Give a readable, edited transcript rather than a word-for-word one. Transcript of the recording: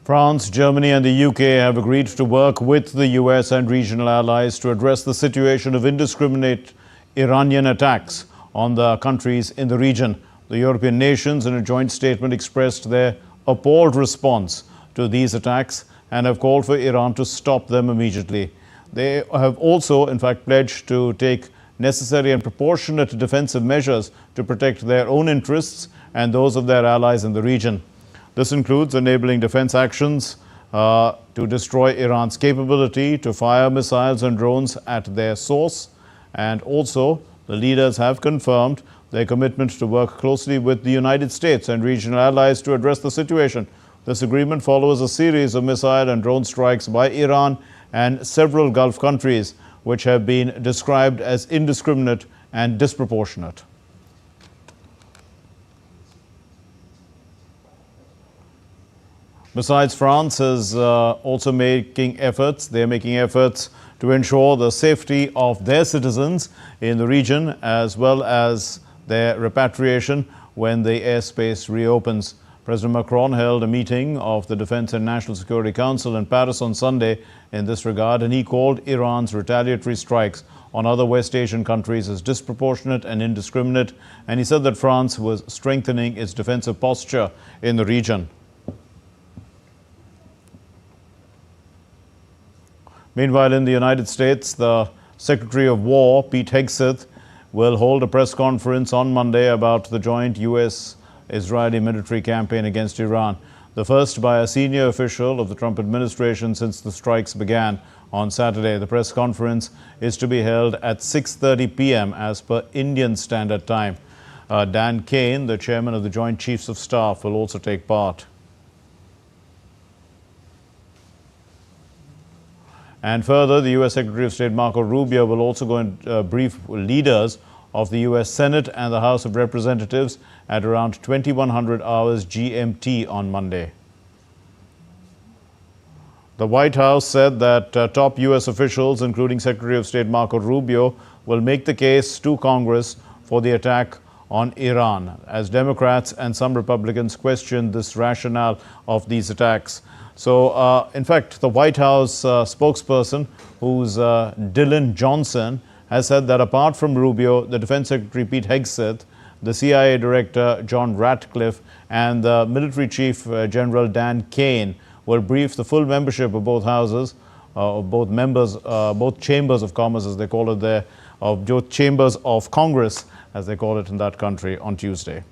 France, Germany and the UK have agreed to work with the US and regional allies to address the situation of indiscriminate Iranian attacks on the countries in the region. The European nations, in a joint statement, expressed their appalled response to these attacks and have called for Iran to stop them immediately. They have also, in fact, pledged to take necessary and proportionate defensive measures to protect their own interests and those of their allies in the region. This includes enabling defense actions to destroy Iran's capability to fire missiles and drones at their source. And also, the leaders have confirmed their commitment to work closely with the United States and regional allies to address the situation. This agreement follows a series of missile and drone strikes by Iran and several Gulf countries, which have been described as indiscriminate and disproportionate. Besides, France is also making efforts. They are making efforts to ensure the safety of their citizens in the region, as well as their repatriation when the airspace reopens. President Macron held a meeting of the Defense and National Security Council in Paris on Sunday in this regard, and he called Iran's retaliatory strikes on other West Asian countries as disproportionate and indiscriminate, and he said that France was strengthening its defensive posture in the region. Meanwhile, in the United States, the Secretary of War, Pete Hegseth, will hold a press conference on Monday about the joint U.S.-Israeli military campaign against Iran, the first by a senior official of the Trump administration since the strikes began on Saturday. The press conference is to be held at 6:30 p.m. as per Indian Standard Time. Dan Kane, the chairman of the Joint Chiefs of Staff, will also take part. And further, the U.S. Secretary of State Marco Rubio will also go and brief leaders of the U.S. Senate and the House of Representatives at around 2100 hours GMT on Monday. The White House said that top U.S. officials, including Secretary of State Marco Rubio, will make the case to Congress for the attack on Iran, as Democrats and some Republicans question this rationale of these attacks. So, in fact, the White House spokesperson, who's Dylan Johnson, has said that apart from Rubio, the Defense Secretary Pete Hegseth, the CIA Director John Ratcliffe, and the Military Chief General Dan Kane will brief the full membership of both houses, both chambers of commerce, as they call it there, of both chambers of Congress, as they call it in that country, on Tuesday.